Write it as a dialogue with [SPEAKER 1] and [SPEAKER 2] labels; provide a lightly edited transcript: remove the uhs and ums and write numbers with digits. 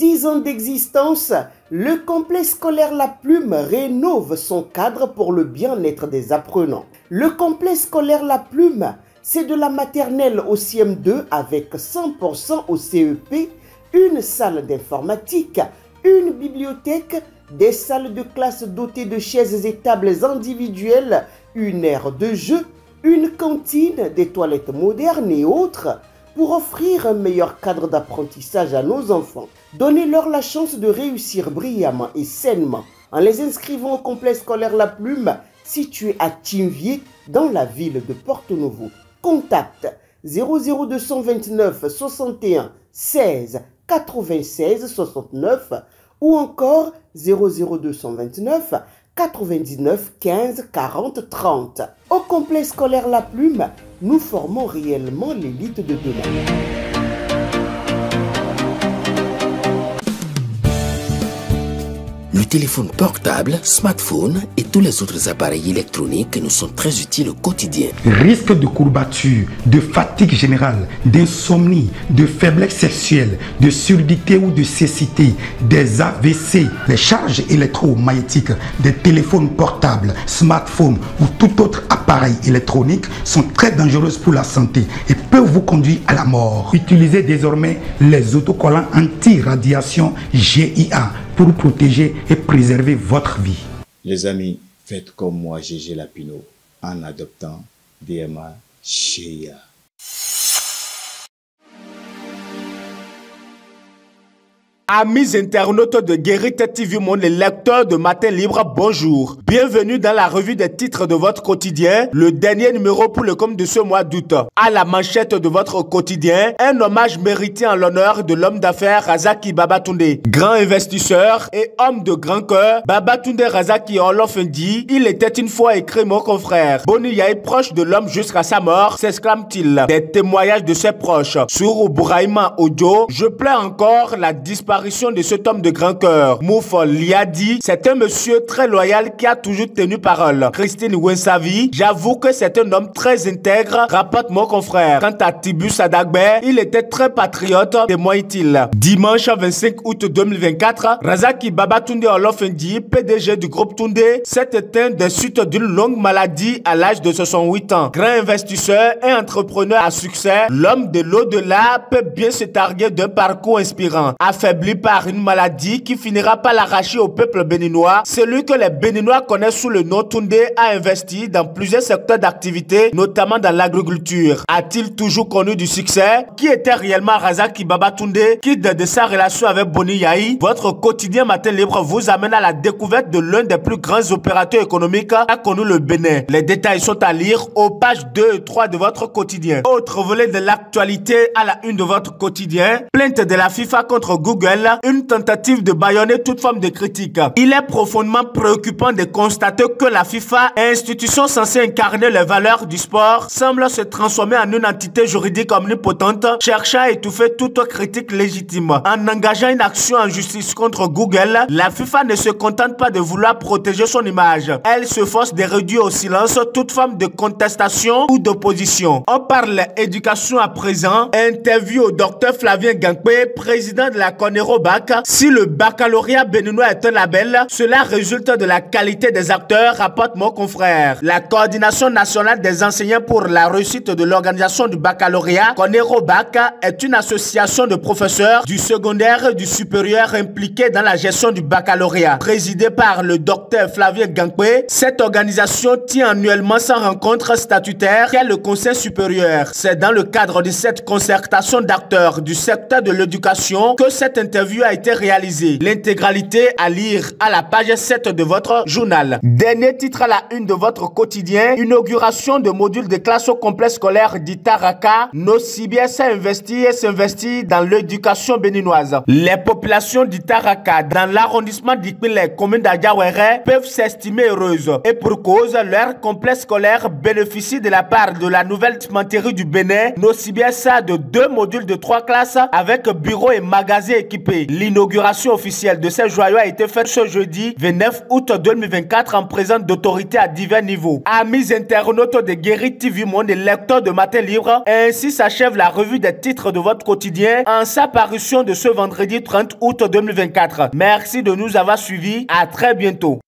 [SPEAKER 1] 10 ans d'existence, le complexe scolaire La Plume rénove son cadre pour le bien-être des apprenants. Le complexe scolaire La Plume, c'est de la maternelle au CM2 avec 100% au CEP, une salle d'informatique, une bibliothèque, des salles de classe dotées de chaises et tables individuelles, une aire de jeu, une cantine, des toilettes modernes et autres, pour offrir un meilleur cadre d'apprentissage à nos enfants. Donnez-leur la chance de réussir brillamment et sainement en les inscrivant au complexe scolaire La Plume, situé à Tinvier, dans la ville de Porto-Novo. Contact 00229 61 16 96 69 ou encore 00229 99 15 40 30. Au complexe scolaire La Plume, nous formons réellement l'élite de demain.
[SPEAKER 2] Le téléphone portable, smartphone et tous les autres appareils électroniques nous sont très utiles au quotidien.
[SPEAKER 3] Risque de courbature, de fatigue générale, d'insomnie, de faiblesse sexuelle, de surdité ou de cécité, des AVC, les charges électromagnétiques des téléphones portables, smartphones ou tout autre appareil électronique sont très dangereuses pour la santé et peuvent vous conduire à la mort. Utilisez désormais les autocollants anti-radiation GIA pour protéger et préserver votre vie.
[SPEAKER 4] Les amis, faites comme moi, Gégé Lapino, en adoptant DMA GIA.
[SPEAKER 5] Amis internautes de Guérite TV Monde, les lecteurs de Matin Libre, bonjour. Bienvenue dans la revue des titres de votre quotidien, le dernier numéro pour le compte de ce mois d'août. À la manchette de votre quotidien, un hommage mérité en l'honneur de l'homme d'affaires Razaki Babatunde. Grand investisseur et homme de grand cœur, Babatunde Razaki Olof dit « Il était une fois écrit mon confrère. Boni Yaye proche de l'homme jusqu'à sa mort », s'exclame-t-il. Des témoignages de ses proches. Sur Bouraïma Audio, je plains encore la disparition de cet homme de grand cœur. Mouf Liadi, c'est un monsieur très loyal qui a toujours tenu parole. Christine Wensavi, j'avoue que c'est un homme très intègre, rapporte mon confrère. Quant à Tibus Adagbe, il était très patriote, témoigne-t-il. Dimanche 25 août 2024, Razaki Babatunde Olof Ndi, PDG du groupe Tunde, s'est éteint des suites d'une longue maladie à l'âge de 68 ans. Grand investisseur et entrepreneur à succès, l'homme de l'au-delà peut bien se targuer d'un parcours inspirant. Affaibli par une maladie qui finira par l'arracher au peuple béninois, celui que les Béninois connaissent sous le nom Tunde a investi dans plusieurs secteurs d'activité, notamment dans l'agriculture. A-t-il toujours connu du succès? Qui était réellement Razaki Babatunde? Qui de sa relation avec Boni Yaye? Votre quotidien Matin Libre vous amène à la découverte de l'un des plus grands opérateurs économiques qu'a connu le Bénin. Les détails sont à lire aux pages 2 et 3 de votre quotidien. Autre volet de l'actualité à la une de votre quotidien, plainte de la FIFA contre Google, une tentative de bâillonner toute forme de critique. Il est profondément préoccupant de constater que la FIFA, institution censée incarner les valeurs du sport, semble se transformer en une entité juridique omnipotente, cherchant à étouffer toute critique légitime. En engageant une action en justice contre Google, la FIFA ne se contente pas de vouloir protéger son image. Elle se force de réduire au silence toute forme de contestation ou d'opposition. On parle éducation à présent. Interview au docteur Flavien Gankwe, président de la Conero Bac. Si le baccalauréat béninois est un label, cela résulte de la qualité des acteurs, rapporte mon confrère. La coordination nationale des enseignants pour la réussite de l'organisation du baccalauréat, Conero Bac, est une association de professeurs du secondaire et du supérieur impliqués dans la gestion du baccalauréat. Présidée par le docteur Flavien Gankwe, cette organisation tient annuellement sa rencontre statutaire qu'est le Conseil supérieur. C'est dans le cadre de cette concertation d'acteurs du secteur de l'éducation que cette interview a été réalisée. L'intégralité à lire à la page 7 de votre journal. Dernier titre à la une de votre quotidien, inauguration de modules de classe au complexe scolaire d'Itaraka. NOCIBS a investi et s'investit dans l'éducation béninoise. Les populations d'Itaraka, dans l'arrondissement d'Ikpile, commune d'Adjawere, peuvent s'estimer heureuses. Et pour cause, leur complexe scolaire bénéficie de la part de la nouvelle cimenterie du Bénin, NOCIBS, de 2 modules de 3 classes avec bureaux et magasins équipés équipés. L'inauguration officielle de ces joyaux a été faite ce jeudi 29 août 2024 en présence d'autorités à divers niveaux. Amis internautes de Guérit TV Monde et lecteurs de Matin Libre, ainsi s'achève la revue des titres de votre quotidien en sa parution de ce vendredi 30 août 2024. Merci de nous avoir suivis. À très bientôt.